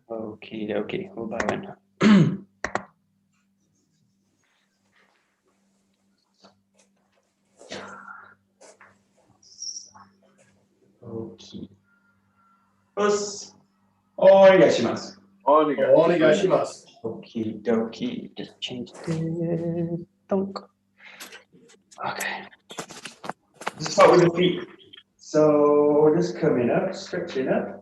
Okie dokie, we'll bow in. Okie. Us. Onegashimasu. Onegashimasu. Okie dokie. Just change the donk. Okay. Let's start with the feet. So we're just coming up, stretching up.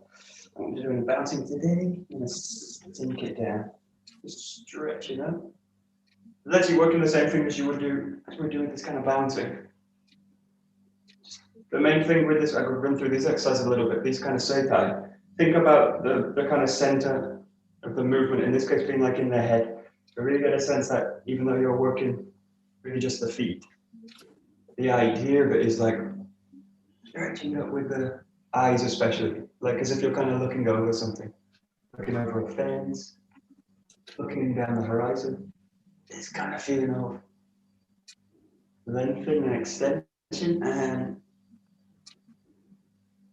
I'm doing bouncing today. I'm gonna sink it down. Just stretching up. It's actually working the same thing as you would do as we're doing this kind of bouncing. The main thing with this, I could run through these exercises a little bit, these kind of seikai. Think about the kind of center of the movement, in this case being like in the head. I really get a sense that even though you're working really just the feet, the idea of it is like stretching up with the eyes especially, like as if you're kind of looking over something, looking over a fence, looking down the horizon. This kind of feeling of lengthening and extension and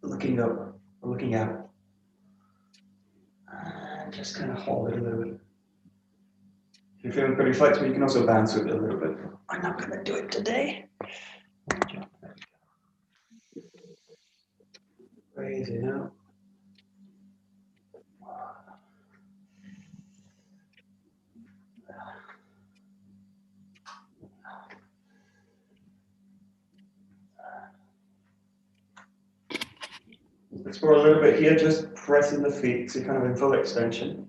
looking up, or looking out. And just kind of hold it a little bit. If you're feeling pretty flexible, you can also bounce with it a little bit. I'm not going to do it today. Raise it up. Explore a little bit here, just pressing the feet, so you're kind of in full extension.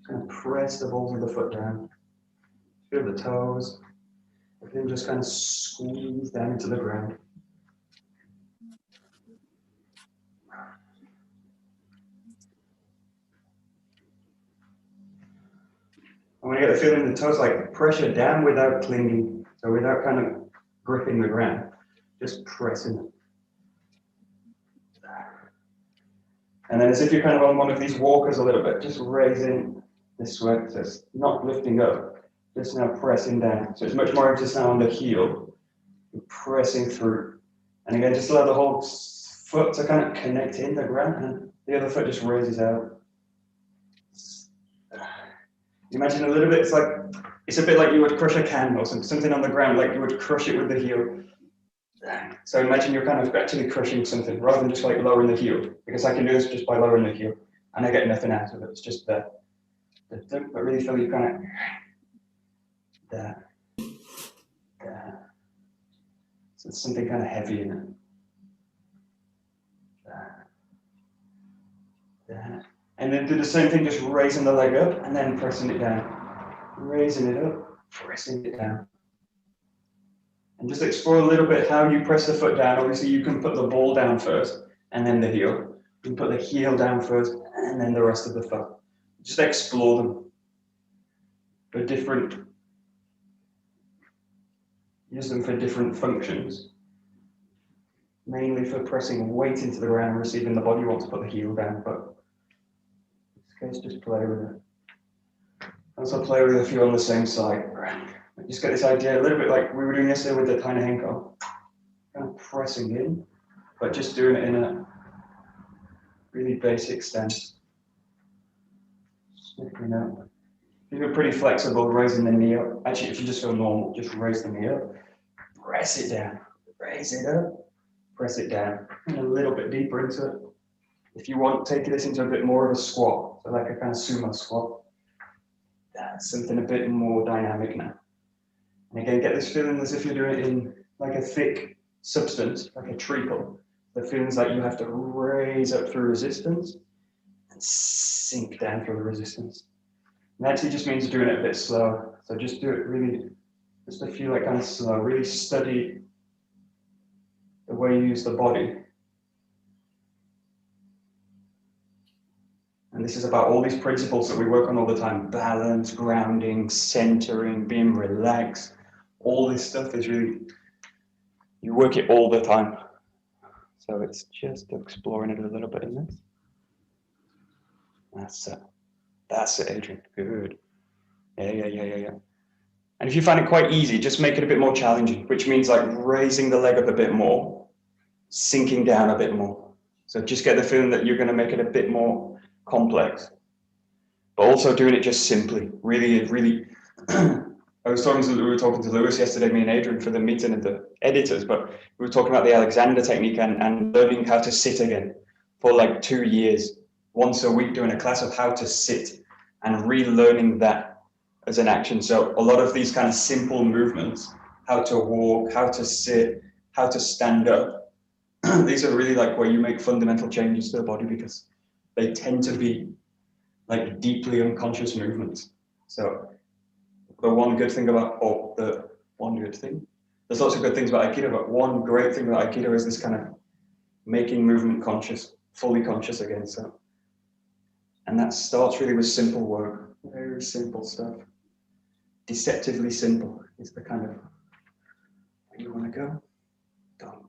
Kind of press the balls of the foot down. Feel the toes. Everything just kind of squeeze down into the ground. I want to get the feeling the toes like pressure down without clinging, so without kind of gripping the ground, just pressing it. And then as if you're kind of on one of these walkers a little bit, just raising this way, so it's not lifting up, just now pressing down. So it's much more just now on the heel, pressing through. And again, just allow the whole foot to kind of connect in the ground, and the other foot just raises out. Imagine a little bit, it's a bit like you would crush a can or something on the ground, like you would crush it with the heel. So imagine you're kind of actually crushing something rather than just like lowering the heel, because I can do this just by lowering the heel and I get nothing out of it. It's just the but really feel you kind of there. So it's something kind of heavy in it. There. And then do the same thing, just raising the leg up and then pressing it down. Raising it up, pressing it down. And just explore a little bit how you press the foot down. Obviously, you can put the ball down first and then the heel. You can put the heel down first and then the rest of the foot. Just explore them. For different, use them for different functions. Mainly for pressing weight into the ground and receiving the body. You want to put the heel down, but in this case, just play with it. Also play with a few on the same side. Just get this idea a little bit like we were doing yesterday with the tiny henko. Kind of pressing in, but just doing it in a really basic stance. Sniffing out. If you're pretty flexible, raising the knee up. Actually, if you just feel normal, just raise the knee up. Press it down. Raise it up. Press it down. And a little bit deeper into it. If you want, take this into a bit more of a squat. So like a kind of sumo squat. That's something a bit more dynamic now. And again, get this feeling as if you're doing it in like a thick substance, like a treacle. The feelings like you have to raise up through resistance and sink down through the resistance. And that actually just means doing it a bit slower. So just do it really, just to feel like kind of slow. Really study the way you use the body. And this is about all these principles that we work on all the time. Balance, grounding, centering, being relaxed. All this stuff is really, you work it all the time. So it's just exploring it a little bit in this. That's it. That's it, Adrian. Good. Yeah. And if you find it quite easy, just make it a bit more challenging, which means like raising the leg up a bit more, sinking down a bit more. So just get the feeling that you're going to make it a bit more complex. but also doing it just simply, really. We were talking to Lewis yesterday, me and Adrian, for the meeting of the editors, but we were talking about the Alexander technique and learning how to sit again for like 2 years, once a week doing a class of how to sit and relearning that as an action. So a lot of these kind of simple movements, how to walk, how to sit, how to stand up, these are really like where you make fundamental changes to the body, because they tend to be like deeply unconscious movements. So the one good thing about, there's lots of good things about Aikido, but one great thing about Aikido is this kind of making movement conscious, fully conscious again. So, and that starts really with simple work, very simple stuff. Deceptively simple is the kind of where you want to go. Done.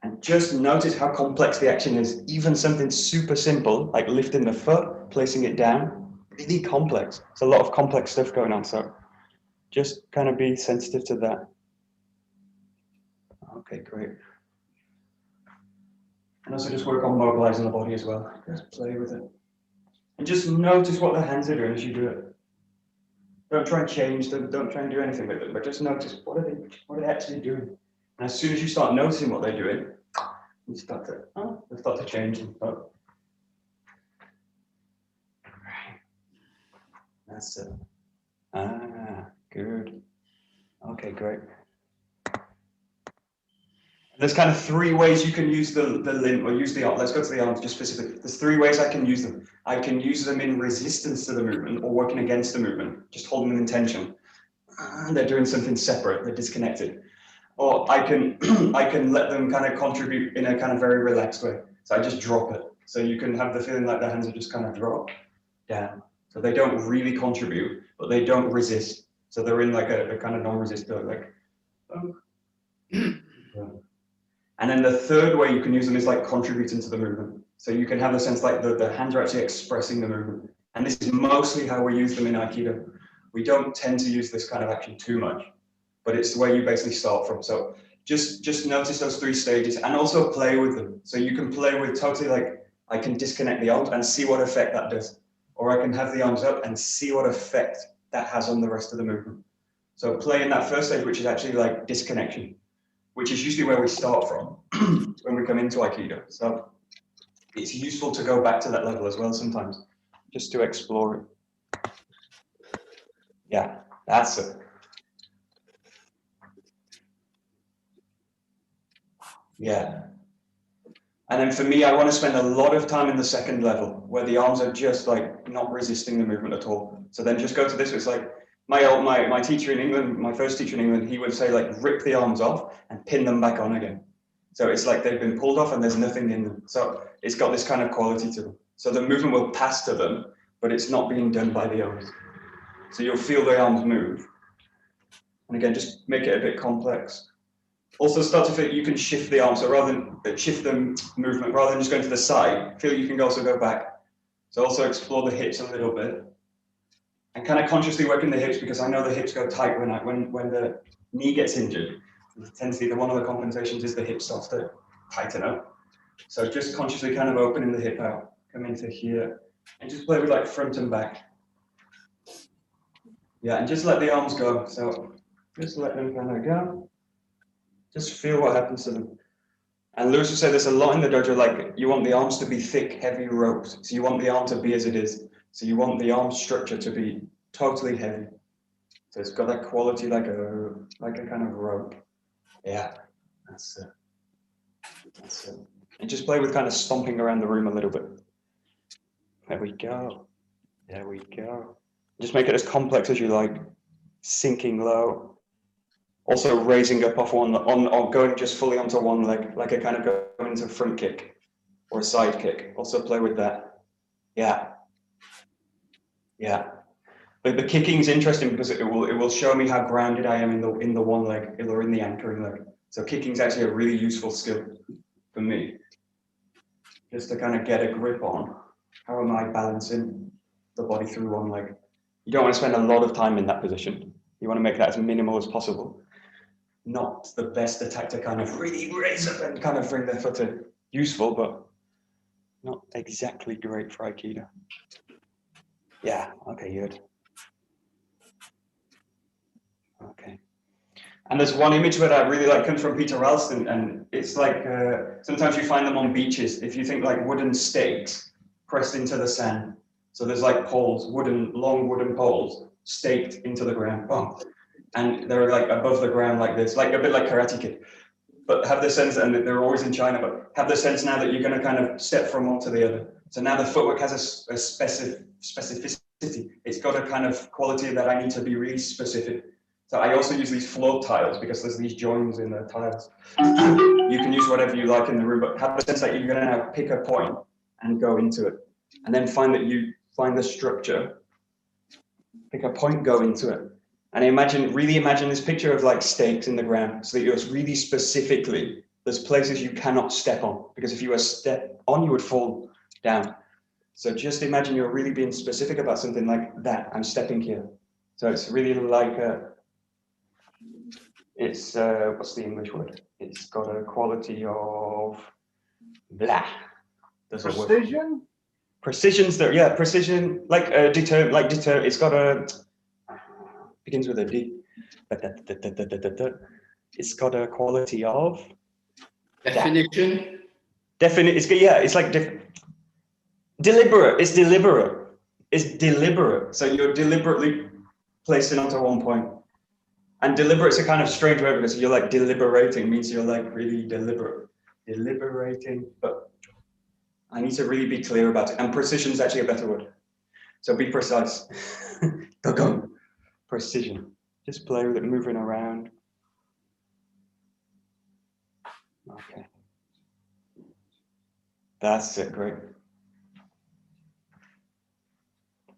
And just notice how complex the action is. Even something super simple, like lifting the foot, placing it down, really complex. There's a lot of complex stuff going on, so just kind of be sensitive to that. Okay, great. And also just work on mobilizing the body as well. Just play with it. And just notice what the hands are doing as you do it. Don't try and change them, don't try and do anything with them, but just notice what are they actually doing. And as soon as you start noticing what they're doing, you start to change them. Oh. That's it. Good. Okay, great. There's kind of 3 ways you can use the limb or use the arm. Let's go to the arms just specifically. There's 3 ways I can use them. I can use them in resistance to the movement or working against the movement, just holding them in tension. They're doing something separate, they're disconnected. Or I can let them kind of contribute in a kind of very relaxed way. So I just drop it. So you can have the feeling like the hands are just kind of drop down. So they don't really contribute, but they don't resist. So they're in like a kind of non-resistor, like. And then the 3rd way you can use them is like contributing to the movement. So you can have the sense like the hands are actually expressing the movement. And this is mostly how we use them in Aikido. We don't tend to use this kind of action too much, but it's where you basically start from. So just notice those 3 stages and also play with them. So you can play with totally like, I can disconnect the arms and see what effect that does. Or I can have the arms up and see what effect that has on the rest of the movement. So play in that 1st stage, which is actually like disconnection, which is usually where we start from when we come into Aikido. So it's useful to go back to that level as well sometimes, just to explore it. Yeah, that's it. Yeah. And then for me, I want to spend a lot of time in the 2nd level where the arms are just like not resisting the movement at all. So then just go to this, it's like my teacher in England, my first teacher in England, he would say like rip the arms off and pin them back on again. So it's like they've been pulled off and there's nothing in them. So it's got this kind of quality to them. So the movement will pass to them, but it's not being done by the arms. So you'll feel the arms move. And again, just make it a bit complex. Also start to feel you can shift the arms. So rather than shift the movement, rather than just going to the side, feel you can also go back. So also explore the hips a little bit. And kind of consciously working the hips, because I know the hips go tight when the knee gets injured. It tends to be one of the compensations is the hip starts to tighten up. So just consciously kind of opening the hip out, come into here, and just play with like front and back. Yeah, and just let the arms go. So just let them kind of go. Just feel what happens to them. And Lewis would say there's a lot in the dojo, like you want the arms to be thick, heavy ropes. So you want the arm to be as it is. So you want the arm structure to be totally heavy. So it's got that quality like a kind of rope. Yeah, that's it. That's it. And just play with kind of stomping around the room a little bit. There we go. There we go. Just make it as complex as you like. Sinking low. Also raising up off or going just fully onto one leg, like a kind of going into a front kick or a side kick. Also play with that. Yeah. Yeah. But the kicking is interesting because it will show me how grounded I am in the one leg or in the anchoring leg. So kicking is actually a really useful skill for me, just to kind of get a grip on how am I balancing the body through one leg. You don't want to spend a lot of time in that position. You want to make that as minimal as possible. Not the best attack to kind of really raise up and kind of bring their foot in. Useful, but not exactly great for Aikido. Yeah, okay, good. Okay. And there's one image that I really like, comes from Peter Ralston, and it's like, sometimes you find them on beaches. If you think like wooden stakes pressed into the sand. So there's like poles, long wooden poles staked into the ground. Boom. And they're like above the ground like this, like a bit like Karate Kid. But have the sense, and they're always in China, but have the sense now that you're going to kind of step from one to the other. So now the footwork has a specificity. It's got a kind of quality that I need to be really specific. So I also use these float tiles because there's these joins in the tiles. You can use whatever you like in the room, but have the sense that you're going to now pick a point and go into it. And then find that you find the structure, pick a point, go into it. And really imagine this picture of like stakes in the ground so that you're really specifically, there's places you cannot step on, because if you were step on, you would fall down. So just imagine you're really being specific about something like that. I'm stepping here. So it's really like it's what's the English word? It's got a quality of blah. Precision? Precision's there, yeah, precision, like deter. It's got a begins with a D. It's got a quality of Definition? It's like deliberate. It's deliberate. It's deliberate. So you're deliberately placing onto one point. And deliberate's a kind of strange word because you're like deliberating, means you're like really deliberate. Deliberating, but I need to really be clear about it. And precision is actually a better word. So be precise. Go. Precision. Just play with it, moving around. Okay. That's it, great.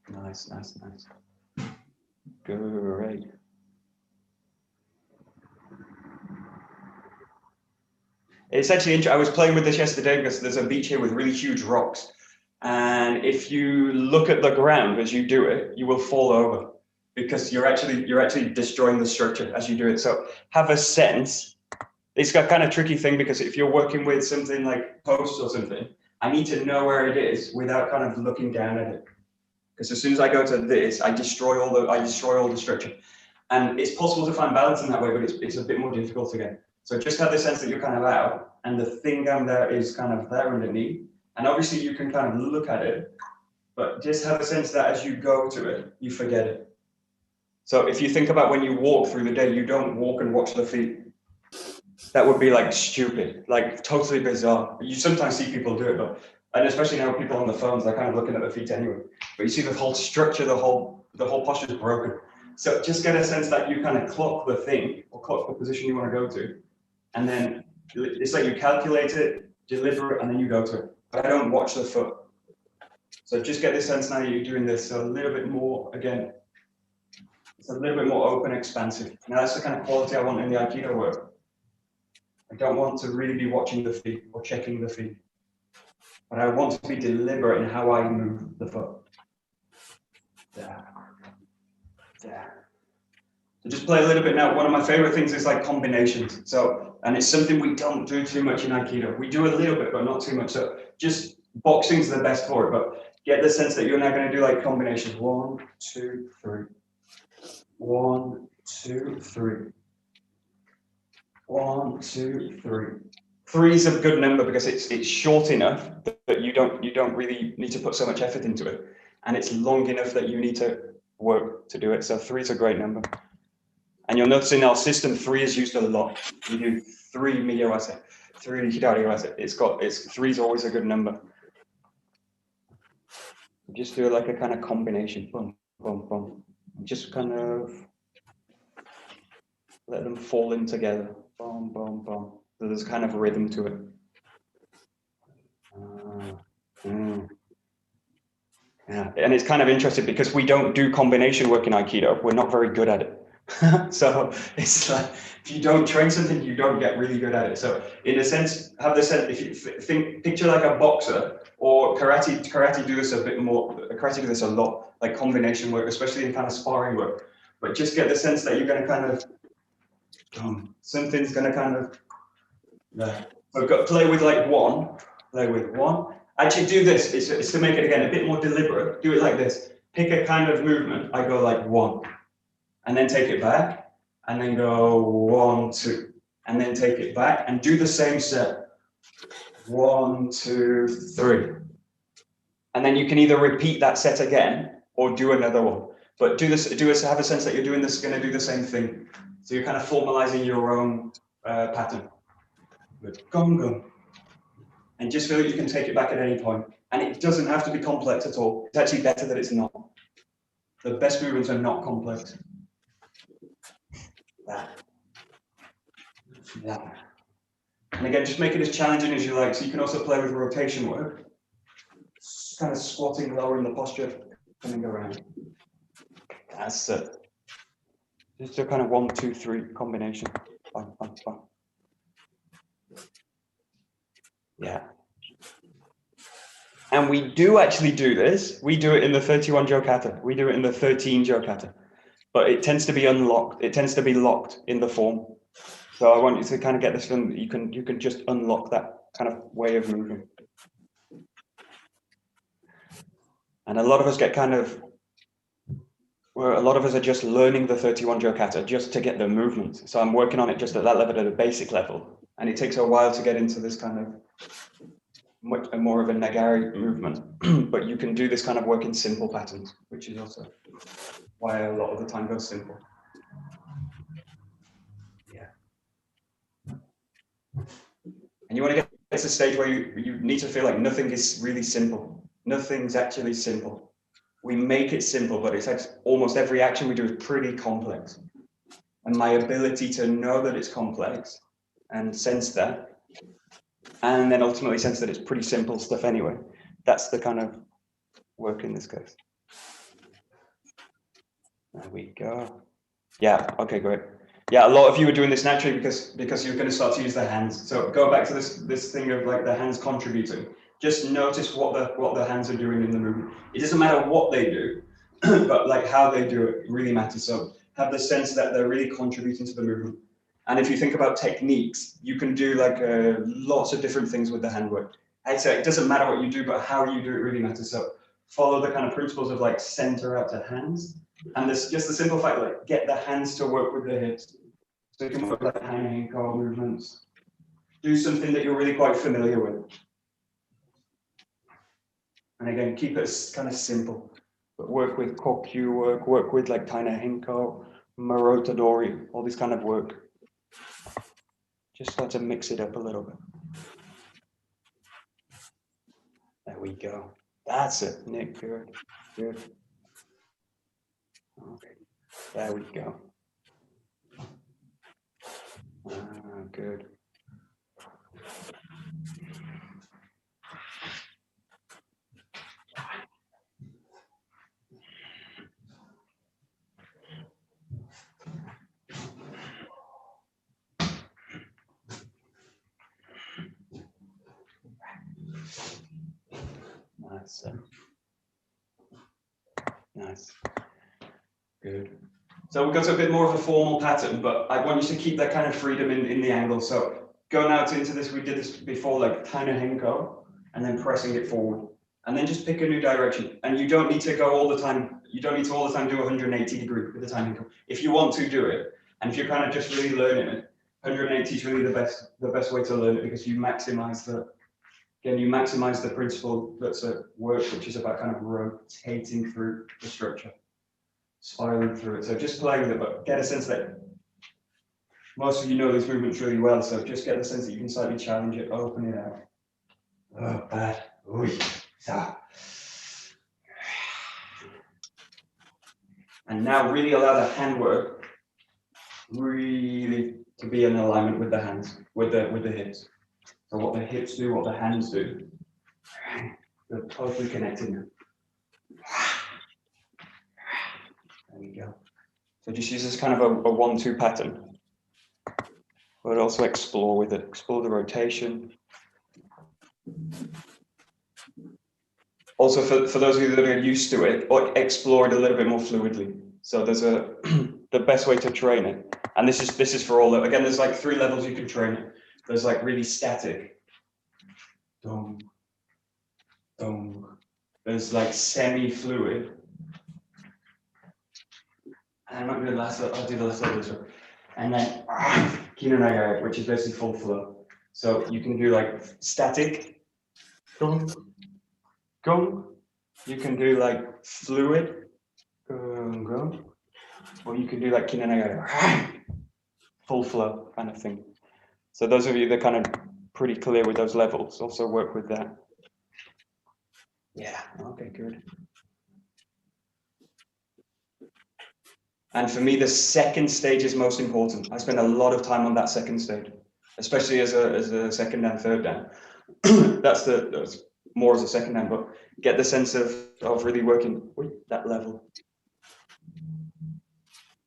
Nice. Great. It's actually interesting. I was playing with this yesterday because there's a beach here with really huge rocks. And if you look at the ground as you do it, you will fall over because you're actually destroying the structure as you do it. So have a sense. It's got kind of tricky thing because if you're working with something like posts or something, I need to know where it is without kind of looking down at it. Because as soon as I go to this, I destroy all the structure. And it's possible to find balance in that way, but it's a bit more difficult again. So just have the sense that you're kind of out and the thing down there is kind of there underneath. And obviously you can kind of look at it, but just have a sense that as you go to it, you forget it. So if you think about when you walk through the day, you don't walk and watch the feet. That would be like stupid, like totally bizarre. You sometimes see people do it, and especially now people on the phones, they're kind of looking at the feet anyway. But you see the whole structure, the whole posture is broken. So just get a sense that you kind of clock the thing or clock the position you want to go to. And then it's like you calculate it, deliver it, and then you go to it. But I don't watch the foot. So just get the sense now you're doing this a little bit more, again, it's a little bit more open, expansive. Now that's the kind of quality I want in the Aikido work. I don't want to really be watching the feet or checking the feet. But I want to be deliberate in how I move the foot. There. So just play a little bit now. One of my favorite things is like combinations. So, and it's something we don't do too much in Aikido. We do a little bit, but not too much. So just boxing's the best for it, but get the sense that you're now going to do like combinations. 1, 2, 3. 1, 2, 3. 1, 2, 3. 3 is a good number because it's short enough that you don't really need to put so much effort into it, and it's long enough that you need to work to do it. So 3 is a great number. And you'll notice in our system, 3 is used a lot. You do 3 Miyoase, 3 Hidari-wase. 3 is always a good number. Just do like a kind of combination. Boom, boom, boom. Just kind of let them fall in together. Boom, boom, boom. So there's kind of rhythm to it. Yeah, and it's kind of interesting because we don't do combination work in Aikido. We're not very good at it. So it's like, if you don't train something, you don't get really good at it. So in a sense, have the sense, if you picture like a boxer or karate do this a bit more, karate do this a lot, like combination work, especially in kind of sparring work. But just get the sense that you're going to kind of, something's going to kind of, so play with like 1, play with 1. Actually do this, it's to make it again a bit more deliberate. Do it like this. pick a kind of movement. I go like 1, and then take it back, and then go 1, 2, and then take it back, and do the same set. 1, 2, 3. And then you can either repeat that set again or do another one. But have a sense that you're doing this, going to do the same thing. So you're kind of formalizing your own pattern. Good. Gong, gong. And just feel that you can take it back at any point. And it doesn't have to be complex at all. It's actually better that it's not. The best movements are not complex. That. That. And again, just make it as challenging as you like. So you can also play with rotation work. Kind of squatting, lowering the posture, coming around. That's it. Just a kind of 1, 2, 3 combination. Fun, fun, fun. Yeah. And we do actually do this. We do it in the 31 jo kata. We do it in the 13 jo kata. But it tends to be unlocked. It tends to be locked in the form. So I want you to kind of get this feeling that you can just unlock that kind of way of moving. And a lot of us get kind of, where a lot of us are just learning the 31 jo kata just to get the movement. So I'm working on it just at that level, at a basic level. And it takes a while to get into this kind of much more of a nagari movement. But you can do this kind of work in simple patterns, which is also why a lot of the time goes simple. Yeah. And you want to get to a stage where you need to feel like nothing is really simple. Nothing's actually simple. We make it simple, but it's like almost every action we do is pretty complex. And my ability to know that it's complex and sense that, and then ultimately sense that it's pretty simple stuff anyway, that's the kind of work in this case. There we go. Yeah, okay, great. Yeah, a lot of you are doing this naturally because you're going to start to use the hands. So go back to this thing of like the hands contributing. Just notice what the hands are doing in the movement. It doesn't matter what they do, but like how they do it really matters. So have the sense that they're really contributing to the movement. And if you think about techniques, you can do like lots of different things with the handwork. I'd say it doesn't matter what you do, but how you do it really matters. So follow the kind of principles of like center out to hands. And this just the simple fact, like get the hands to work with the hips. So you can work like hanging car movements. Do something that you're really quite familiar with. And again, keep it kind of simple. But work with kokyu work with like taina henko, marotadori, all this kind of work. Just start to mix it up a little bit. There we go. That's it, Nick. Good. Good. Okay. There we go. Good. Nice. Nice. Good. So we've got a bit more of a formal pattern, but I want you to keep that kind of freedom in the angle. So going out into this, we did this before, like taina henko, and then pressing it forward. And then just pick a new direction. And you don't need to go all the time. You don't need to all the time do 180 degree with the taina henko. If you want to do it, and if you're kind of just really learning it, 180 is really the best way to learn it because you maximize the principle that's at work, which is about kind of rotating through the structure, spiraling through it. So just play with it, but get a sense that most of you know these movements really well. So just get the sense that you can slightly challenge it, open it out. Oh, bad. Ooh, and now really allow the handwork really to be in alignment with the hands, with the hips. So what the hips do, what the hands do, they're totally connected now. There we go. So just use this kind of a 1-2 pattern, but also explore with it. Explore the rotation. Also, for those of you that are used to it, or explore it a little bit more fluidly. So there's the best way to train it, and this is for all. Again, there's like 3 levels you can train it. There's like really static. Dum, dum. There's like semi-fluid, I'm not doing the last level, I'll do the last level this way. And then kinanagai, which is basically full flow. So you can do like static, gong, gong. You can do like fluid, gong, gong. Or you can do like kinanagai, full flow kind of thing. So those of you that kind of pretty clear with those levels, also work with that. Yeah, okay, good. And for me, the second stage is most important. I spend a lot of time on that second stage, especially as a second and third dan. that's more as a second dan, but get the sense of really working with that level.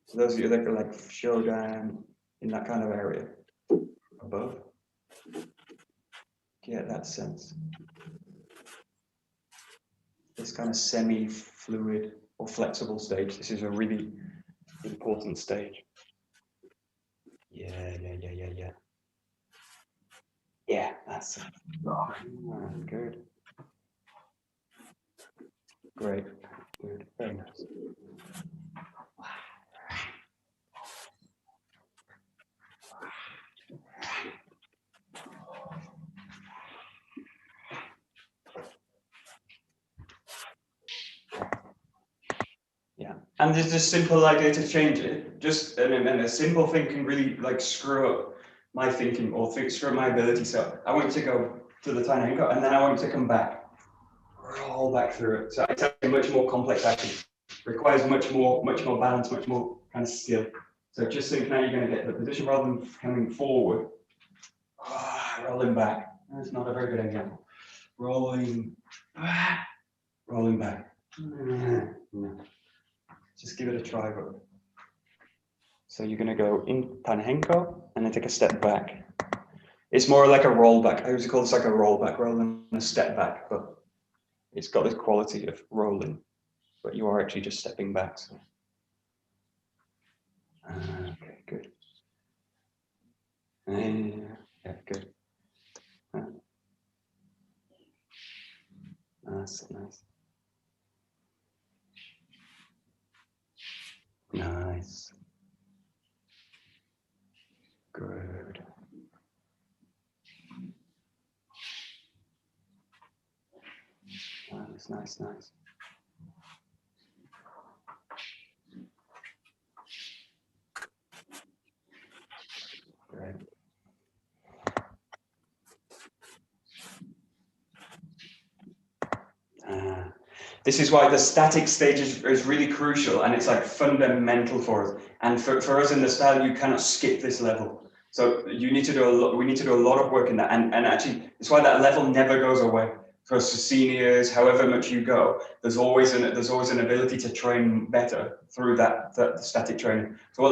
So those of you that are like shodan in that kind of area above, get that sense. This kind of semi-fluid or flexible stage. This is a really important stage. Yeah. Yeah, that's it. Oh, good. Great. Good. Very nice. Yeah, and there's this simple idea to change it. Just and a simple thing can really like screw up my thinking or screw up my ability. So I want to go to the tiny ankle, and then I want to come back, roll back through it. So it's a much more complex action. Requires much more balance, much more kind of skill. So just think now you're going to get the position rather than coming forward, rolling back. That's not a very good example. Rolling back. Just give it a try. But so you're going to go in Panhenko and then take a step back. It's more like a rollback. I usually call this like a rollback rather than a step back, but it's got this quality of rolling, but you are actually just stepping back. So. Okay, good. Yeah, good. That's nice. Nice. Good. Nice. Great. This is why the static stage is really crucial, and it's like fundamental for us. And for us in the style, you cannot skip this level. So you need to do a lot. We need to do a lot of work in that, and actually, it's why that level never goes away. For seniors, however much you go, there's always an ability to train better through that static training. So I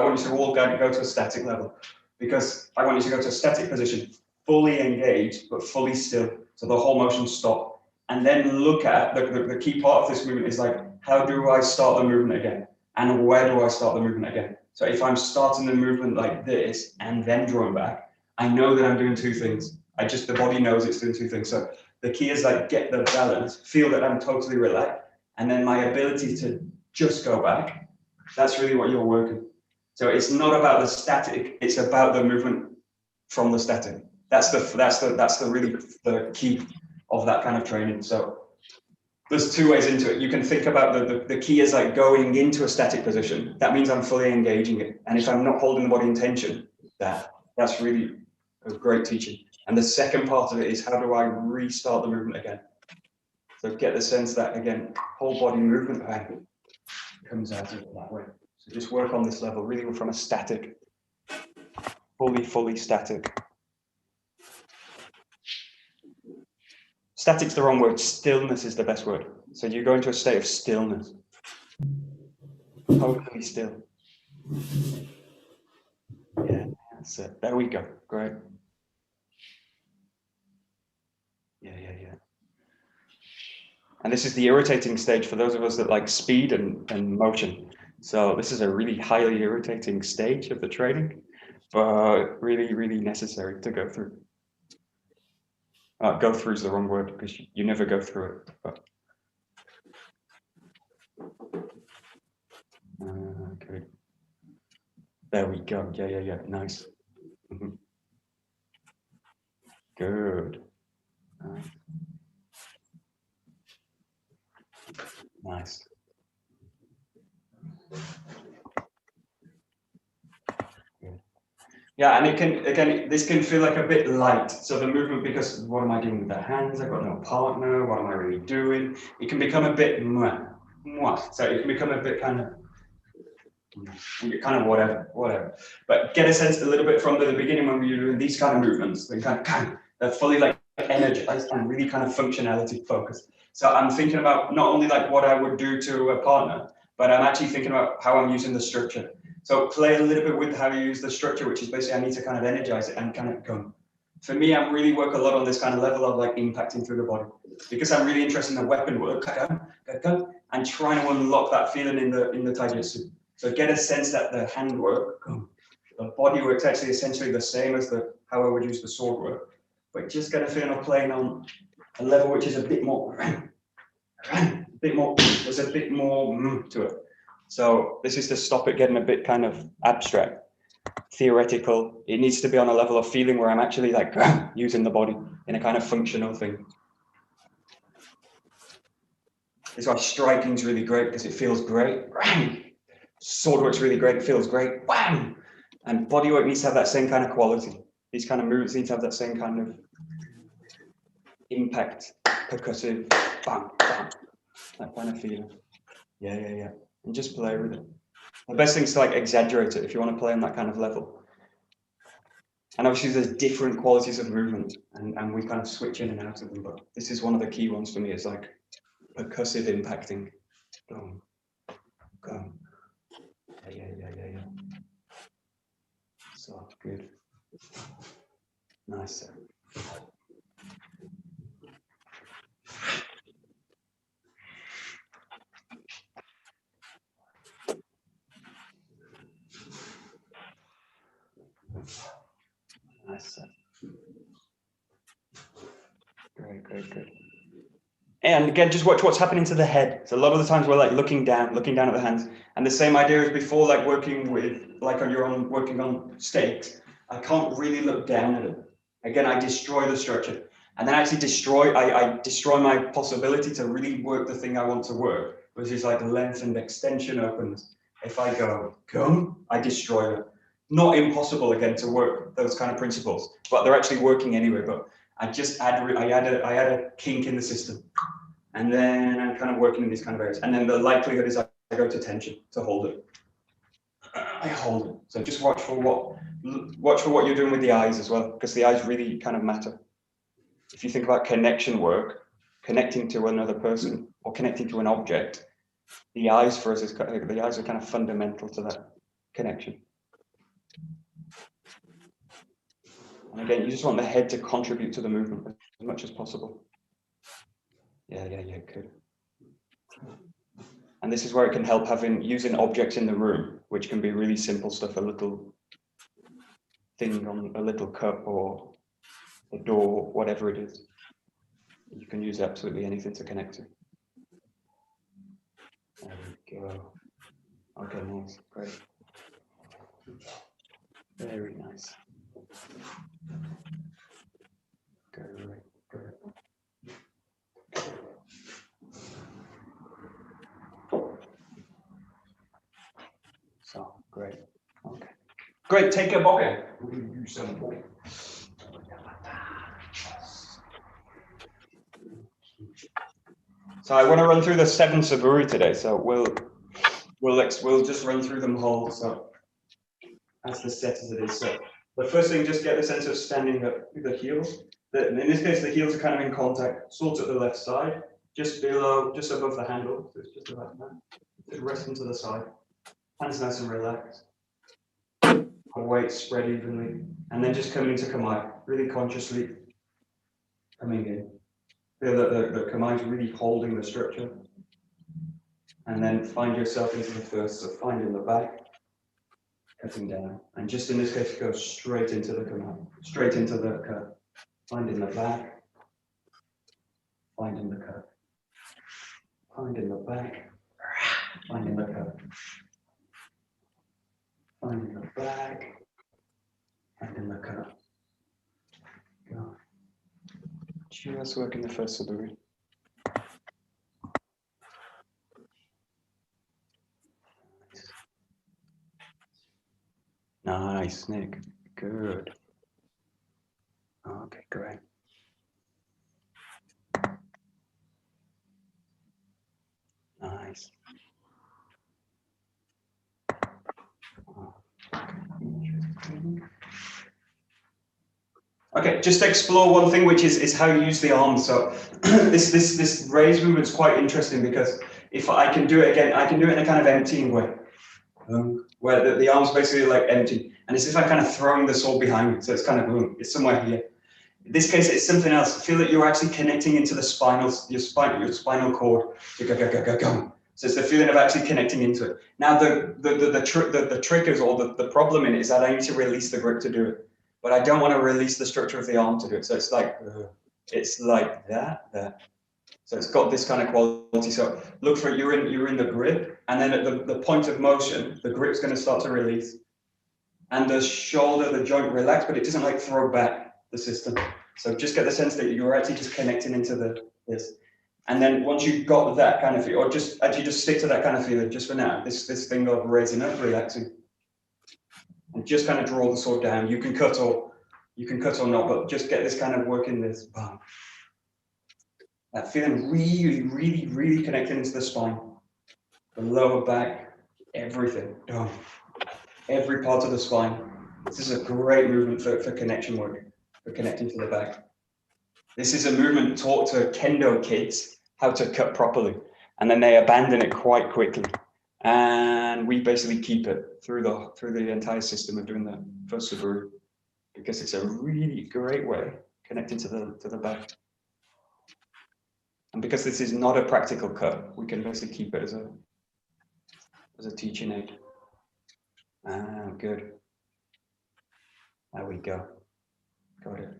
want you to all go to a static level, because I want you to go to a static position, fully engaged but fully still, so the whole motion stop. And then look at the key part of this movement is like, how do I start the movement again? And where do I start the movement again? So if I'm starting the movement like this and then drawing back, I know that I'm doing two things. The body knows it's doing two things. So the key is like, get the balance, feel that I'm totally relaxed, and then my ability to just go back. That's really what you're working. So it's not about the static, it's about the movement from the static. That's really the key of that kind of training. So there's two ways into it. You can think about the key is like going into a static position. That means I'm fully engaging it. And if I'm not holding the body in tension, that's really a great teaching. And the second part of it is, how do I restart the movement again? So get the sense that, again, whole body movement comes out of it that way. So just work on this level, really from a static, fully static. Static's the wrong word. Stillness is the best word. So you go into a state of stillness. Totally still. Yeah, that's it. There we go. Great. Yeah. And this is the irritating stage for those of us that like speed and motion. So this is a really highly irritating stage of the training, but really necessary to go through. Go through is the wrong word, because you never go through it. But. Good. There we go. Yeah. Nice. Good. Nice. Good. Yeah, and it can, again, this can feel like a bit light. So the movement, because what am I doing with the hands? I've got no partner. What am I really doing? It can become a bit mwah. So it can become a bit kind of whatever. But get a sense a little bit from the beginning when we were doing these kind of movements, they're fully like energized and really kind of functionality focused. So I'm thinking about not only like what I would do to a partner, but I'm actually thinking about how I'm using the structure. So play a little bit with how you use the structure, which is basically I need to kind of energize it and kind of go. For me, I really work a lot on this kind of level of like impacting through the body, because I'm really interested in the weapon work and trying to unlock that feeling in the Taijutsu. So get a sense that the handwork, the body work's actually essentially the same as how I would use the sword work, but just get a feeling of playing on a level which is a bit more, there's a bit more to it. So this is to stop it getting a bit kind of abstract, theoretical. It needs to be on a level of feeling where I'm actually like using the body in a kind of functional thing. This is why striking is really great, because it feels great. Sword work's really great, it feels great. Bam! And bodywork needs to have that same kind of quality. These kind of movements need to have that same kind of impact, percussive, bam, bam, that kind of feeling. Yeah. And just play with it. The best thing is to like exaggerate it if you want to play on that kind of level. And obviously there's different qualities of movement, and we kind of switch in and out of them, but this is one of the key ones for me, is like percussive impacting. Boom, boom. Yeah. So good. Nice. Nice. Great. And again, just watch what's happening to the head. So a lot of the times we're like looking down at the hands. And the same idea as before, like working on stakes. I can't really look down at it. Again, I destroy the structure. And then I actually I destroy my possibility to really work the thing I want to work, which is like lengthened extension opens. If I go, I destroy it. Not impossible again to work those kind of principles, but they're actually working anyway. But I add a kink in the system. And then I'm kind of working in these kind of areas. And then the likelihood is I go to tension to hold it. I hold it. So just watch for what you're doing with the eyes as well, because the eyes really kind of matter. If you think about connection work, connecting to another person or connecting to an object, the eyes for us the eyes are kind of fundamental to that connection. And again, you just want the head to contribute to the movement as much as possible. Yeah, good. And this is where it can help using objects in the room, which can be really simple stuff, a little thing on a little cup or a door, whatever it is. You can use absolutely anything to connect to. There we go. Okay, nice, great. Very nice. Great. So, great. Okay. Great, take a bokken. We're going to do some bokken. So I want to run through the 7 saburi today. So we'll just run through them whole. So as the set as it is. So the first thing, just get the sense of standing up with the heels. In this case, the heels are kind of in contact, sort of the left side, just above the handle. So it's just about that. Just resting to the side. Hands nice and relaxed. Weight spread evenly. And then just coming into kamae, really consciously coming in. Feel that the kamae is really holding the structure. And then find yourself into the first, so find in the back, cutting down. And just in this case, go straight into the kamae, straight into the cut. Find in the back, find in the cut. Find in the back, find in the cut. finding the back, finding the cut. Go. Just working the first suburi. Nice, Nick. Good. Okay, great. Nice. Okay, just to explore one thing, which is how you use the arms. So this raise movement is quite interesting because if I can do it again, I can do it in a kind of emptying way, where the arms basically like empty, and it's as if I'm kind of throwing the sword behind me. So it's kind of it's somewhere here. In this case, it's something else. Feel that you're actually connecting into the your spinal cord. So it's the feeling of actually connecting into it. Now the triggers or the problem in it is that I need to release the grip to do it, but I don't want to release the structure of the arm to do it. So it's like that there. So it's got this kind of quality. So look for you're in the grip, and then at the point of motion, the grip's going to start to release, and the shoulder, the joint relax, but it doesn't like throw back the system. So just get the sense that you're actually just connecting into this. And then once you've got that kind of feel, or just stick to that kind of feeling just for now, this thing of raising up, relaxing. And just kind of draw the sword down. You can cut or not, but just get this kind of work in this. Bam. That feeling really, really, really connecting into the spine. The lower back, everything. Done. Every part of the spine. This is a great movement for connection work, for connecting to the back. This is a movement taught to kendo kids how to cut properly, and then they abandon it quite quickly. And we basically keep it through the entire system of doing the first suburi, because it's a really great way connecting to the back. And because this is not a practical cut, we can basically keep it as a teaching aid. Ah, good. There we go. Got it.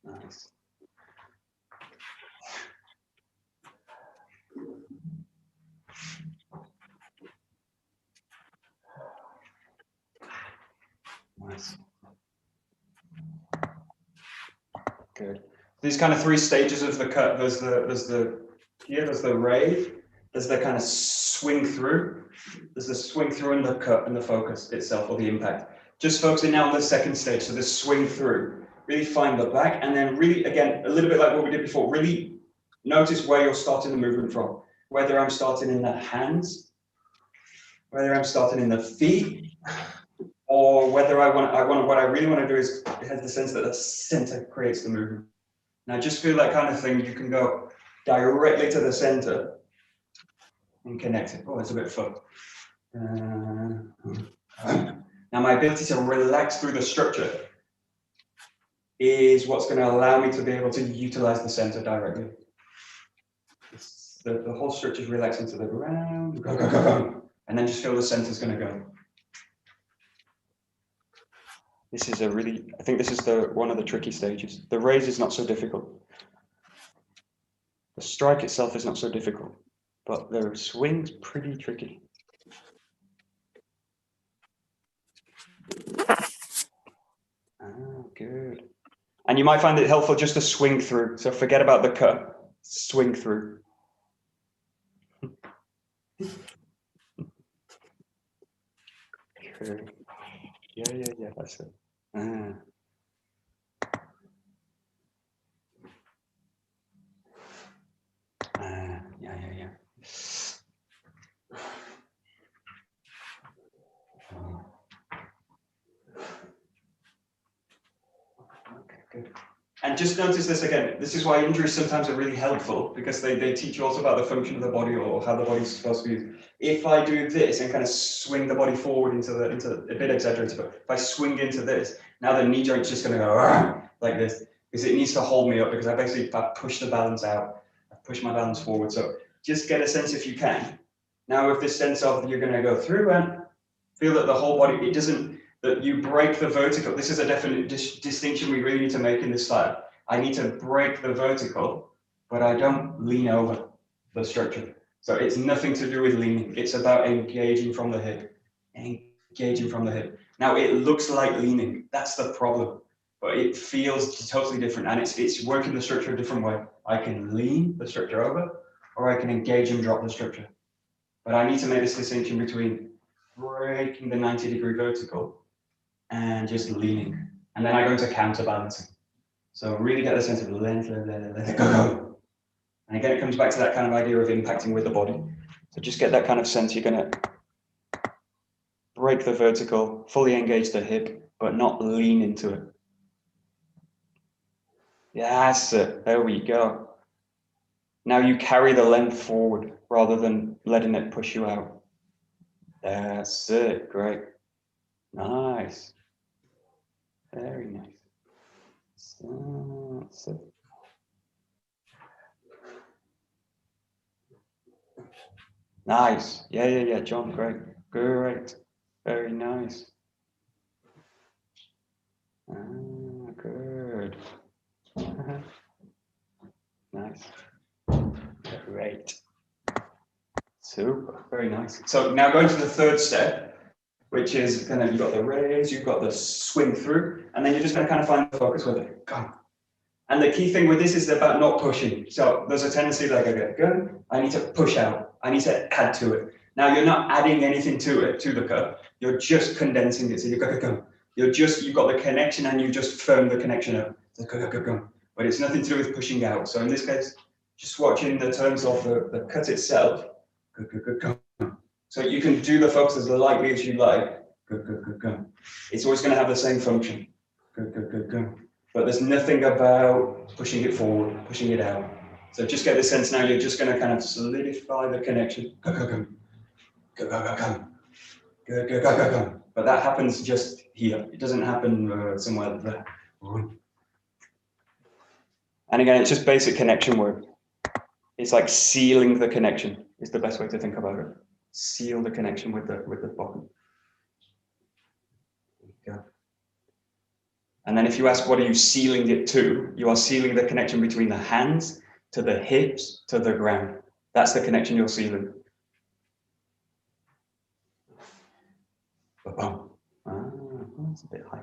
Nice. Nice. Good. These kind of three stages of the cut. There's the rave. There's the kind of swing through. There's the swing through and the cut and the focus itself, or the impact. Just focusing now on the second stage. So the swing through. Really find the back, and then really, again, a little bit like what we did before, really notice where you're starting the movement from. Whether I'm starting in the hands, whether I'm starting in the feet, or whether what I really want to do is, it has the sense that the center creates the movement. Now just feel that kind of thing. You can go directly to the center and connect it. Oh, it's a bit fun. Now my ability to relax through the structure is what's going to allow me to be able to utilize the center directly. The whole structure is relaxing to the ground, go, go, go, go. And then just feel the center is going to go. This is I think this is one of the tricky stages. The raise is not so difficult. The strike itself is not so difficult, but the swing's pretty tricky. Ah, good. And you might find it helpful just to swing through. So forget about the cut, swing through. Okay. Yeah, that's it. Ah. Yeah. Okay, good. And just notice this again. This is why injuries sometimes are really helpful, because they teach you also about the function of the body, or how the body's supposed to be used. If I do this and kind of swing the body forward into a bit exaggerated, but if I swing into this, now the knee joint's just going to go like this, because it needs to hold me up, because I push the balance out, I push my balance forward. So just get a sense, if you can. Now with this sense of you're going to go through and feel that the whole body, it doesn't, that you break the vertical. This is a definite distinction we really need to make in this style. I need to break the vertical, but I don't lean over the structure. So it's nothing to do with leaning. It's about engaging from the hip, engaging from the hip. Now it looks like leaning. That's the problem, but it feels totally different, and it's working the structure a different way. I can lean the structure over, or I can engage and drop the structure. But I need to make this distinction between breaking the 90-degree vertical and just leaning. And then I go into counterbalancing. So really get the sense of length, go. And again, it comes back to that kind of idea of impacting with the body. So just get that kind of sense. You're going to break the vertical, fully engage the hip, but not lean into it. That's it. There we go. Now you carry the length forward rather than letting it push you out. That's it. Great. Nice. Very nice. That's it. Nice. Yeah, John, great. Great. Very nice. Good. Nice. Great. Super. Very nice. So now going to the third step, which is kind of, you've got the raise, you've got the swing through, and then you're just going to kind of find the focus with it. Go. And the key thing with this is about not pushing. So there's a tendency like, okay, go, I need to push out. I need to add to it. Now you're not adding anything to it, to the cut. You're just condensing it. So you go. You've got the connection and you just firm the connection up. So go. But it's nothing to do with pushing out. So in this case, just watching the terms of the cut itself. Go. So you can do the focus as lightly as you like. Go. It's always going to have the same function. Go. But there's nothing about pushing it forward, pushing it out. So just get the sense now you're just going to kind of solidify the connection. Go. But that happens just here. It doesn't happen somewhere there. And again, it's just basic connection work. It's like sealing the connection is the best way to think about it. Seal the connection with the bokken. Go. And then if you ask, what are you sealing it to? You are sealing the connection between the hands to the hips to the ground. That's the connection you're sealing. Ba-bum. That's a bit high.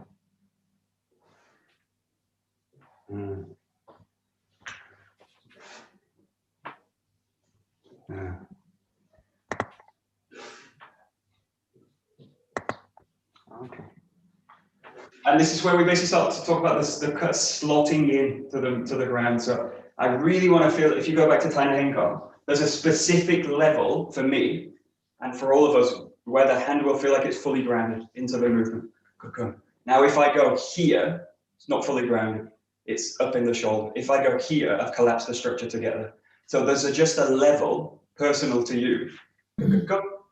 Okay. And this is where we basically start to talk about this, the cut slotting in to the ground. So I really want to feel, if you go back to Tainenko, there's a specific level for me and for all of us where the hand will feel like it's fully grounded into the movement. Now, if I go here, it's not fully grounded. It's up in the shoulder. If I go here, I've collapsed the structure together. So there's just a level personal to you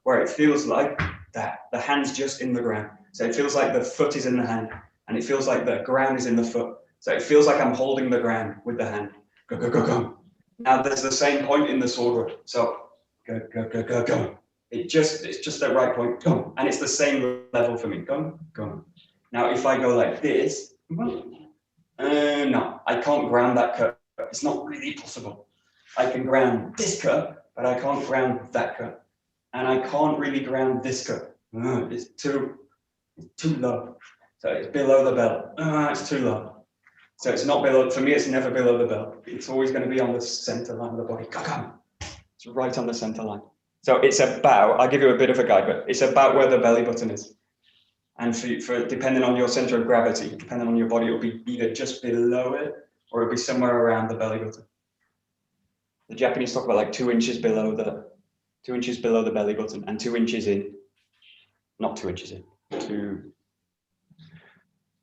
where it feels like that. The hand's just in the ground. So it feels like the foot is in the hand and it feels like the ground is in the foot. So it feels like I'm holding the ground with the hand. Go. Now there's the same point in the sword root. So go. It's just that right point. Go. And it's the same level for me. Go. Now if I go like this, no, I can't ground that cut. It's not really possible. I can ground this cut, but I can't ground that cut. And I can't really ground this cut. It's too low. So it's below the belt. It's too low. So it's not below, for me, it's never below the belt. It's always going to be on the center line of the body. It's right on the center line. So it's about, I'll give you a bit of a guide, but it's about where the belly button is. And for depending on your center of gravity, depending on your body, it'll be either just below it or it'll be somewhere around the belly button. The Japanese talk about like 2 inches below the 2 inches below the belly button and 2 inches in. Not 2 inches in.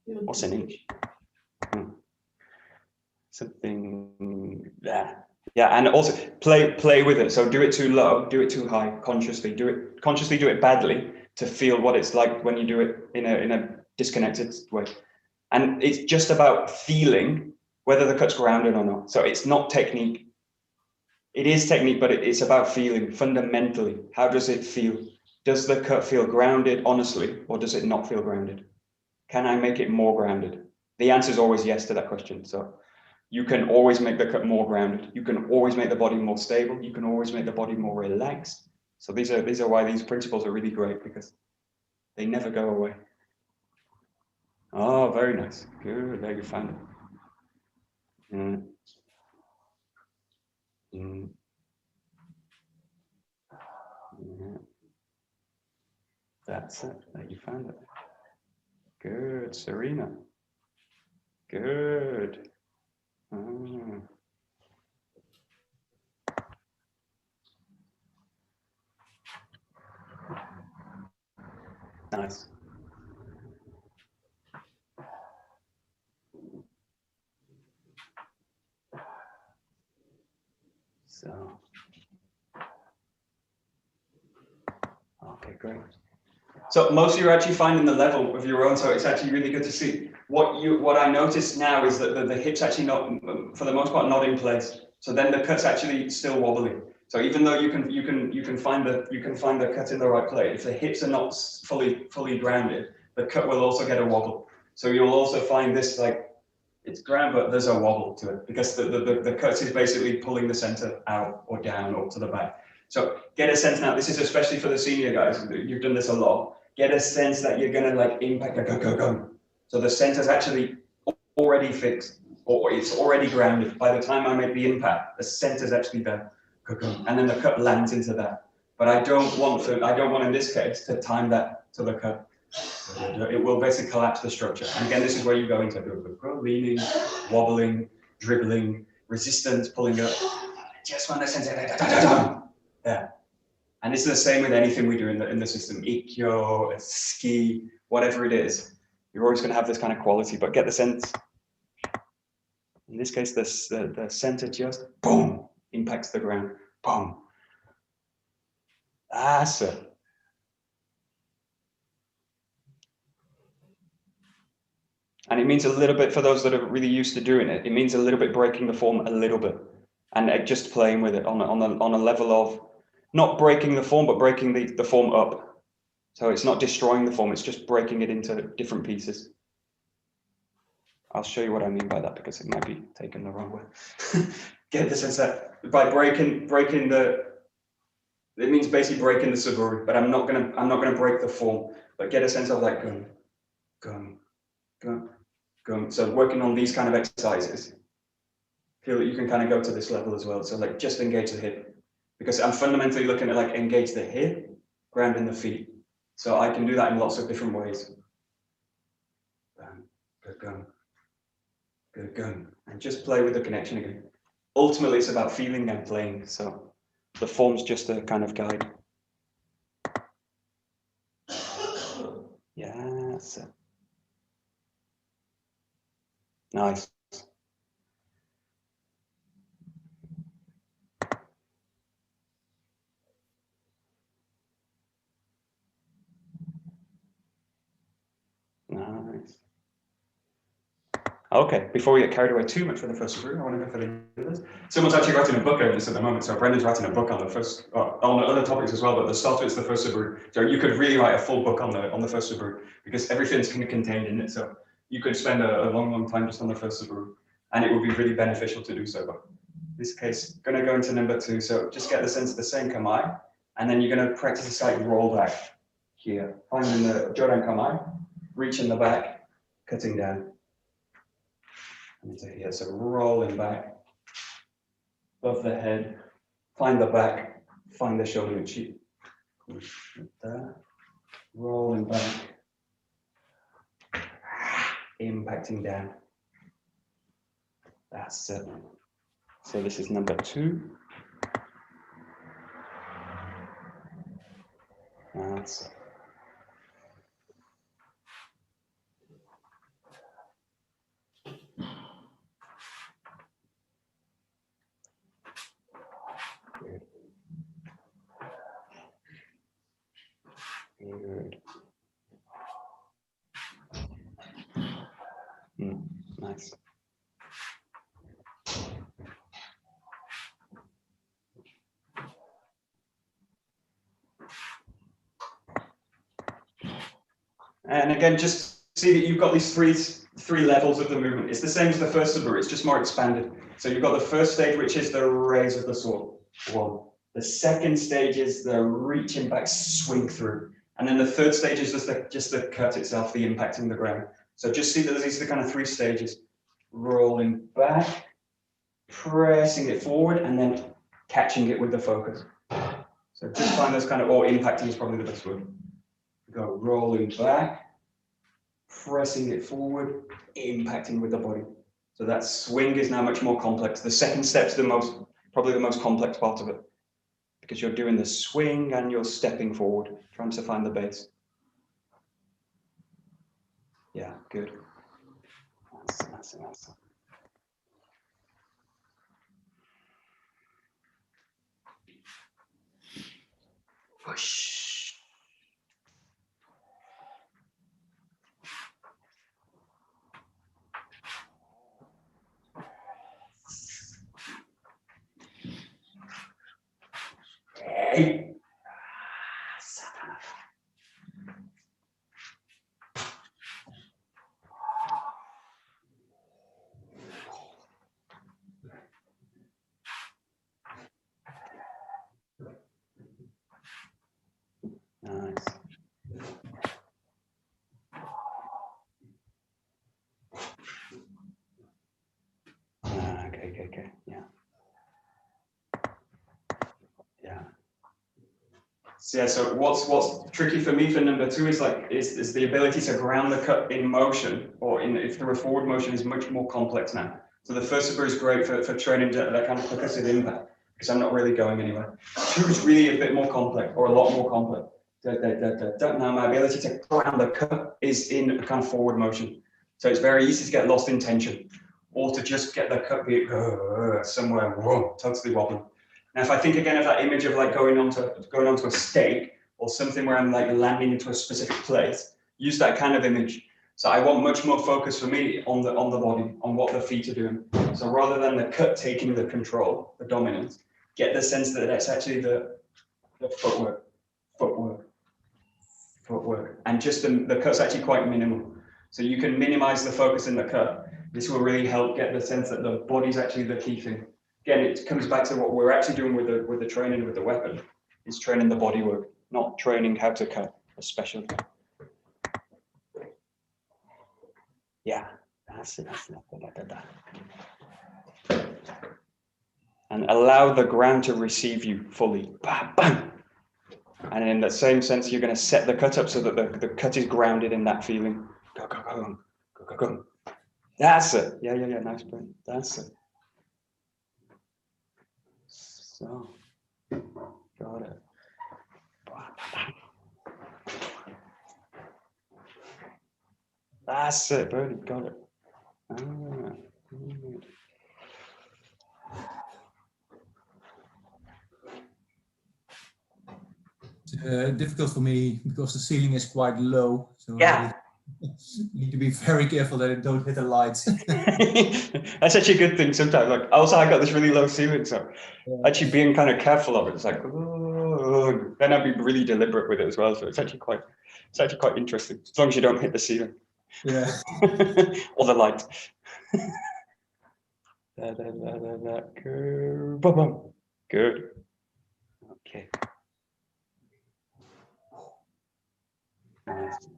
What's an inch? Something there. Yeah, and also play with it. So do it too low, do it too high, consciously do it badly to feel what it's like when you do it in a disconnected way. And it's just about feeling whether the cut's grounded or not. So it's not technique. It is technique, but it's about feeling fundamentally. How does it feel? Does the cut feel grounded, honestly, or does it not feel grounded? Can I make it more grounded? The answer is always yes to that question. So you can always make the cut more grounded. You can always make the body more stable. You can always make the body more relaxed. So these are why these principles are really great, because they never go away. Oh, very nice. Good. There you found it. Mm. Mm. Yeah. That's it. There you found it. Good, Serena. Good. Ah. Nice. So, okay, great. So most of you are actually finding the level of your own, so it's actually really good to see. What I noticed now is that the hips actually not, for the most part, not in place. So then the cut's actually still wobbly. So even though you can find the cut in the right place, if the hips are not fully grounded, the cut will also get a wobble. So you'll also find this, like, it's ground, but there's a wobble to it, because the cut is basically pulling the center out or down or to the back. So get a sense now, this is especially for the senior guys, you've done this a lot. Get a sense that you're gonna like impact the go. So the center's actually already fixed, or it's already grounded. By the time I make the impact, the center's actually there, and then the cut lands into that. But I don't want in this case to time that to the cut. It will basically collapse the structure. And again, this is where you go into leaning, wobbling, dribbling, resistance, pulling up. Just want to sense it. Yeah. And it's the same with anything we do in the system, ikkyo, ski, whatever it is. You're always going to have this kind of quality, but get the sense. In this case, the center just boom impacts the ground. Boom. That's it. And it means a little bit, for those that are really used to doing it, it means a little bit breaking the form a little bit, and just playing with it on a level of not breaking the form, but breaking the form up. So it's not destroying the form, it's just breaking it into different pieces. I'll show you what I mean by that, because it might be taken the wrong way. Get the sense that by breaking the, it means basically breaking the saburi, but I'm not gonna break the form, but get a sense of like gun. So working on these kind of exercises, feel that you can kind of go to this level as well. So like just engage the hip, because I'm fundamentally looking at like engage the hip, grounding the feet. So I can do that in lots of different ways. Good gun. And just play with the connection again. Ultimately, it's about feeling and playing. So the form's just a kind of guide. Yes. Nice. Nice. Okay, before we get carried away too much for the first group, I want to go for the others. Someone's actually writing a book on this at the moment, so Brendan's writing a book on the first, on other topics as well, but the starter is the first Subaru. So you could really write a full book on the first Subaru, because everything's kind of contained in it. So you could spend a long time just on the first Subaru, and it would be really beneficial to do so. But in this case, going to go into number 2. So just get the sense of the same Kamai, and then you're going to practice a slight roll back here. Finding the Jodan Kamai, reach in the back, cutting down. Into here, so rolling back, above the head, find the back, find the shoulder and cheek. There, rolling back, impacting down. That's it. So this is number 2. That's it. Good. Nice. And again, just see that you've got these 3 levels of the movement. It's the same as the first Suburi, it's just more expanded. So you've got the first stage, which is the raise of the sword. 1. The second stage is the reaching back, swing through. And then the third stage is just the cut itself, the impacting the ground. So just see that these are the kind of 3 stages. Rolling back, pressing it forward, and then catching it with the focus. So just find those kind of, or impacting is probably the best word. Go rolling back, pressing it forward, impacting with the body. So that swing is now much more complex. The second step's probably the most complex part of it, because you're doing the swing and you're stepping forward, trying to find the base. Yeah, good. That's it. Whoosh. Hey. Nice. Okay. Yeah. So what's tricky for me for number 2 is the ability to ground the cut in motion, or if through a forward motion, is much more complex now. So the first Suburi is great for training that kind of percussive impact, because I'm not really going anywhere. 2 is really a bit more complex, or a lot more complex. Now my ability to ground the cut is in a kind of forward motion. So it's very easy to get lost in tension, or to just get the cut beat somewhere, whoa, totally wobbling. Now, if I think again of that image of like going onto a stake, or something where I'm like landing into a specific place, use that kind of image. So I want much more focus for me on the body, on what the feet are doing. So rather than the cut taking the control, the dominance, get the sense that that's actually the footwork, and just the cut's actually quite minimal. So you can minimize the focus in the cut. This will really help get the sense that the body's actually the key thing. Again, it comes back to what we're actually doing with the training with the weapon, is training the body work, not training how to cut, especially. Yeah, that's it. And allow the ground to receive you fully. Bam, bam. And in that same sense, you're going to set the cut up so that the cut is grounded in that feeling. Go. That's it. Yeah. Nice point. That's it. So, got it. That's it, Birdie. Got it. It's difficult for me because the ceiling is quite low. So yeah. Need to be very careful that it don't hit the lights. That's actually a good thing sometimes. Like, also, I got this really low ceiling, so actually being kind of careful of it. It's like, oh, then I'd be really deliberate with it as well. So it's actually quite interesting, as long as you don't hit the ceiling. Yeah. Or the light. Good. Okay. Nice.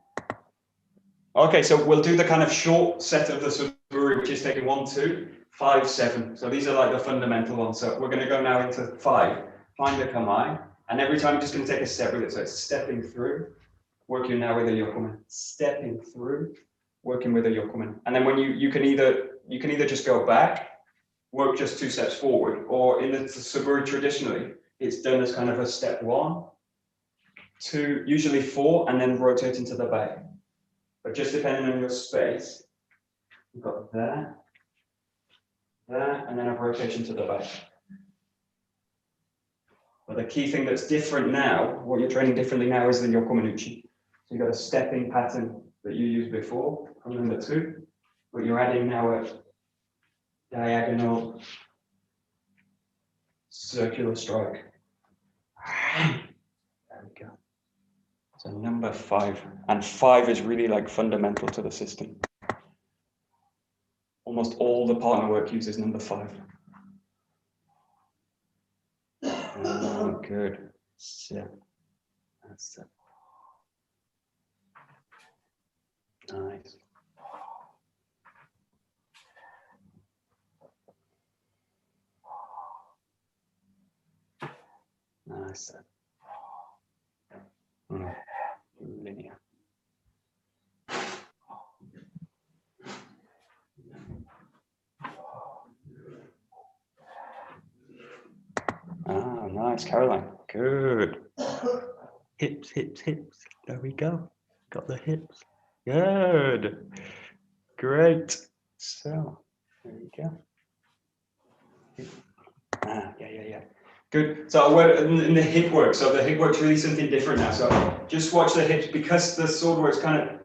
Okay, so we'll do the kind of short set of the Suburi, which is taking 1, 2, 5, 7. So these are like the fundamental ones. So we're going to go now into 5. Find the Kamae, and every time I'm just going to take a step with it. So it's stepping through, working now with a Yokomen, stepping through, working with a Yokomen. And then when you can either just go back, work just 2 steps forward, or in the Suburi traditionally, it's done as kind of a step 1, 2, usually 4, and then rotate into the back. But just depending on your space, you've got that, and then a rotation to the back. But the key thing that's different now, what you're training differently now, is the Yokomenuchi. So you've got a stepping pattern that you used before from number 2, but you're adding now a diagonal circular strike. There we go. So number 5, and 5 is really like fundamental to the system. Almost all the partner work uses number 5. Oh, good. Yeah. That's it. Nice. Nice. Linear. Ah, nice, Caroline. Good. Hips, hips, hips. There we go. Got the hips. Good. Great. So, there we go. Ah, yeah. Good. So we're in the hip work. So the hip work's really something different now. So just watch the hips, because the sword work's kind of,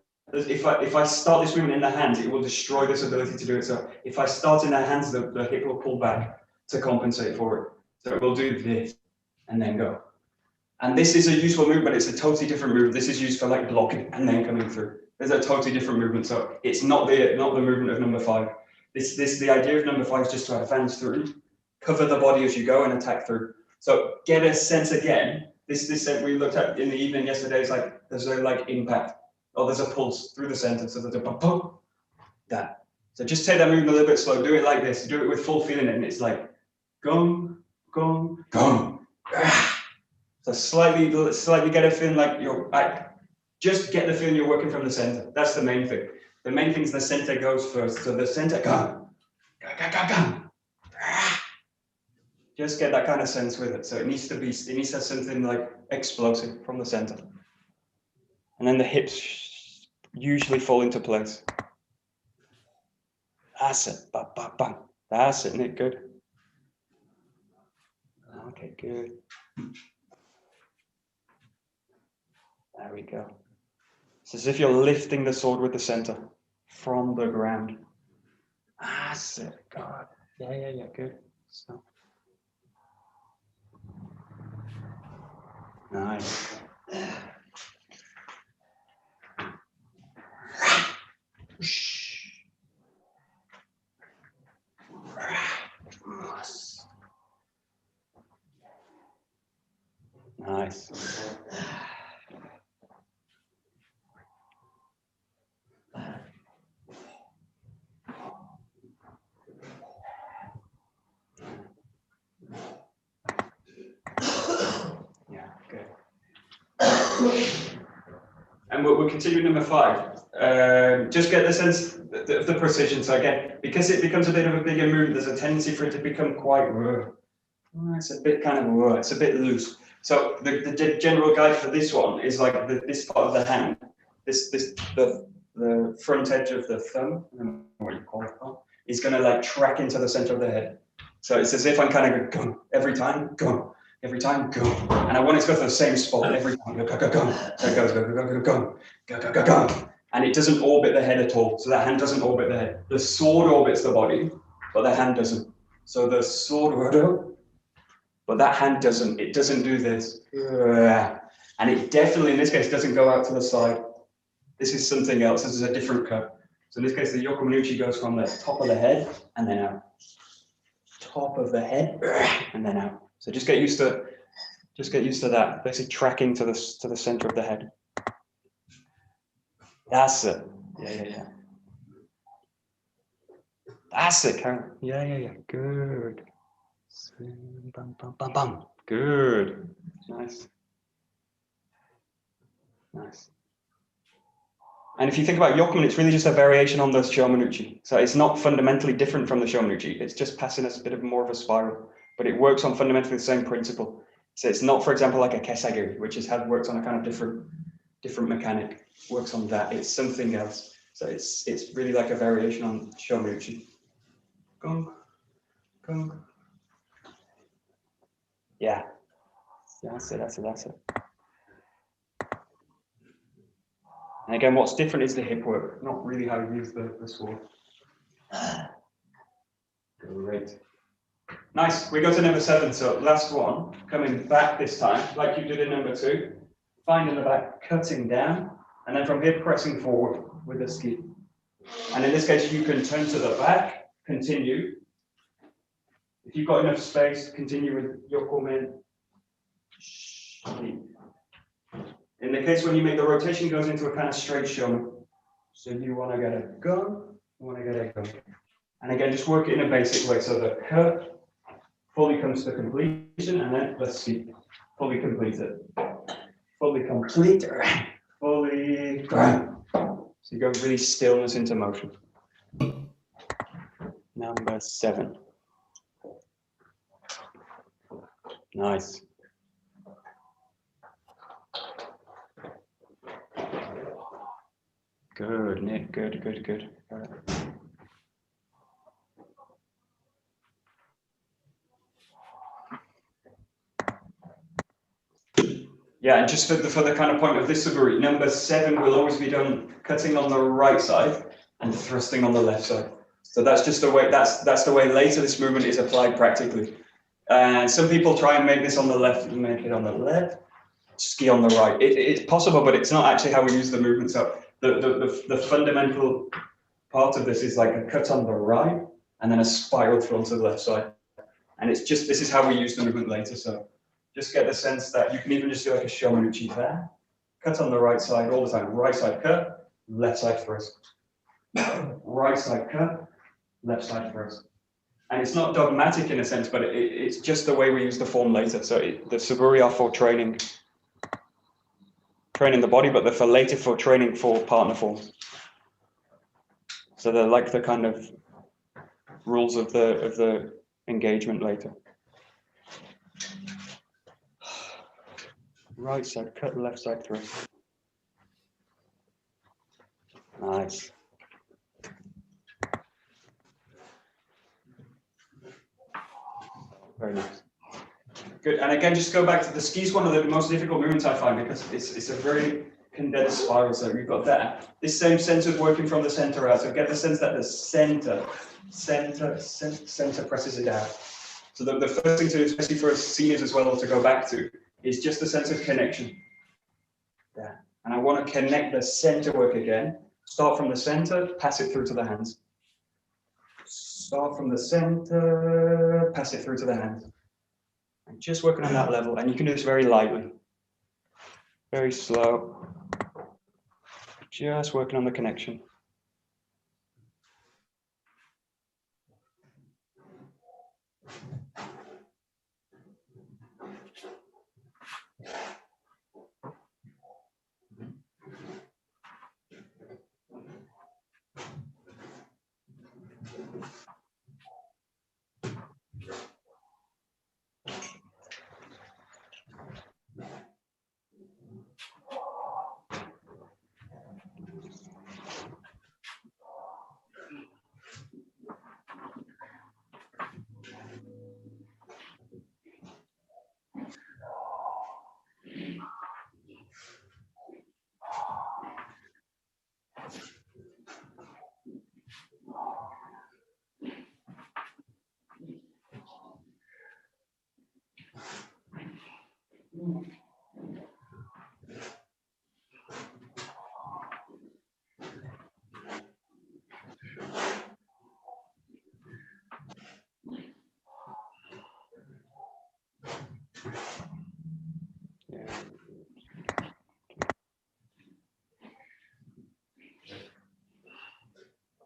if I start this movement in the hands, it will destroy this ability to do it. So if I start in the hands, the hip will pull back to compensate for it. So it will do this and then go. And this is a useful movement, but it's a totally different movement. This is used for like blocking and then coming through. There's a totally different movement. So it's not the movement of number 5. The idea of number 5 is just to advance through, cover the body as you go and attack through. So get a sense again. This sense we looked at in the evening yesterday is like there's a like impact, or there's a pulse through the center. So there's a pop, that. So just take that movement a little bit slow. Do it like this. Do it with full feeling, and it's like gong, gong, gong. So slightly get a feeling like just get the feeling you're working from the center. That's the main thing. The main thing is the center goes first. So the center, gong, gong, gong, gong. Just get that kind of sense with it. So it needs to have something like explosive from the center. And then the hips usually fall into place. That's it. Bang, bang, bang. That's it, Nick. Good. Okay, good. There we go. It's as if you're lifting the sword with the center from the ground. That's it. God. Yeah. Good. So. Nice. Nice. Yeah, good. And we'll continue number 5. Just get the sense of the precision. So again, because it becomes a bit of a bigger movement, there's a tendency for it to become quite it's a bit kind of it's a bit loose. So the general guide for this one is like this part of the hand, the front edge of the thumb, I don't know what you call it, is going to like track into the center of the head. So it's as if I'm kind of going every time, go. Every time, go. And I want it to go to the same spot every time. Go. So it goes, go. And it doesn't orbit the head at all. So that hand doesn't orbit the head. The sword orbits the body, but the hand doesn't. So the sword would, but that hand doesn't. It doesn't do this. And it definitely, in this case, doesn't go out to the side. This is something else. This is a different cut. So in this case, the yokomanuchi goes from the top of the head and then out. Top of the head and then out. So just get used to that. Basically tracking to the center of the head. That's it. Yeah. That's it, Karen. Yeah. Good. Bum, bum, bum, bum. Good. Nice. And if you think about Yokoman, it's really just a variation on the Shomanuchi. So it's not fundamentally different from the Shomanuchi. It's just passing us a bit more of a spiral, but it works on fundamentally the same principle. So it's not, for example, like a Kesagiri, which works on a kind of different mechanic. Works on that. It's something else. So it's really like a variation on Shomanuchi. Gong. Yeah. That's it. And again, what's different is the hip work, not really how you use the sword. Great. Nice. We go to number 7. So last one, coming back this time, like you did in number 2. Finding the back, cutting down, and then from here pressing forward with the ski. And in this case, you can turn to the back, continue. If you've got enough space, continue with yokomen. In the case when you make the rotation, goes into a kind of straight shomen. So you want to get a gun, you want to get a gun. And again, just work it in a basic way so the cut fully comes to completion, and then let's see, fully completed. Fully complete, fully. So you go really stillness into motion. Number 7. Nice. Good, Nick. Good. All right. Yeah, and just for the kind of point of this suburi, number 7 will always be done cutting on the right side and thrusting on the left side. So that's just the way. That's the way later this movement is applied practically. And some people try and make this on the left and make it on the left, ski on the right. It's possible, but it's not actually how we use the movement. So the fundamental part of this is like a cut on the right and then a spiral through onto the left side. And it's just, this is how we use the movement later. So just get the sense that you can even just do like a shomanuchi there. Cut on the right side all the time. Right side cut, left side thrust. Right side cut, left side thrust. And it's not dogmatic in a sense, but it's just the way we use the form later. So the suburi are for training the body, but they're for later for training for partner forms. So they're like the kind of rules of the engagement later. Right side cut, left side thrust. Nice. Very nice. Good. And again, just go back to the ski is one of the most difficult movements I find because it's a very condensed spiral. So you've got that. This same sense of working from the center out. So get the sense that the center presses it out. So the first thing to do, especially for seniors as well, to go back to, is just the sense of connection. There. And I want to connect the center work again. Start from the center, pass it through to the hands. Start from the center, pass it through to the hands. And just working on that level, and you can do this very lightly, very slow. Just working on the connection.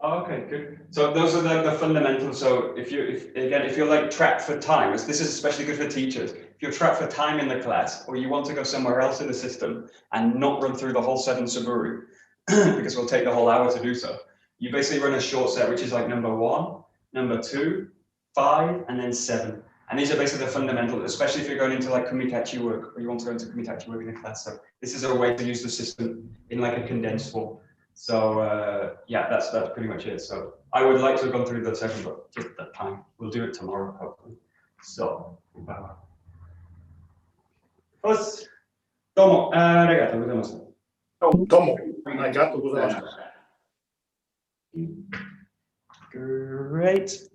Okay, good. So those are like the fundamentals. So if you're like trapped for time, this is especially good for teachers. If you're trapped for time in the class, or you want to go somewhere else in the system and not run through the whole 7 suburi, because we'll take the whole hour to do so, you basically run a short set, which is like number 1, number 2, 5, and then 7. And these are basically the fundamentals, especially if you're going into like kumitachi work, or you want to go into kumitachi work in a class. So this is a way to use the system in like a condensed form. So yeah, that's pretty much it. So I would like to have gone through the 7, but just that time. We'll do it tomorrow, hopefully. So, どうもありがとうございました。どうもありがとうございました。Great.